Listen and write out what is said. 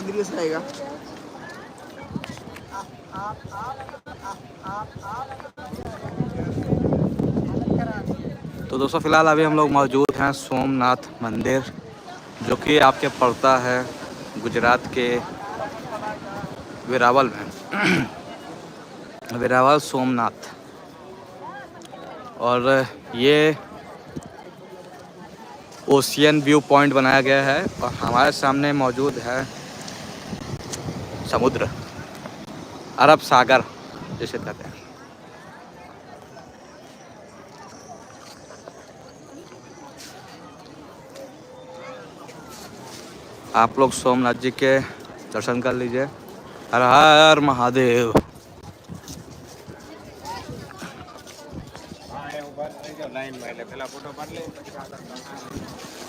मंदिर से आएगा। तो दोस्तों फिलहाल अभी हम लोग मौजूद हैं सोमनाथ मंदिर, जो कि आपके पड़ता है गुजरात के वेरावल में। वेरावल सोमनाथ। और ये ओशियन व्यू पॉइंट बनाया गया है और हमारे सामने मौजूद है समुद्र, अरब सागर जिसे कहते हैं। आप लोग सोमनाथ जी के दर्शन कर लीजिए। हर हर महादेव। લાઈન માં એટલે પેલા ફોટો પાડ લે પછી આગળ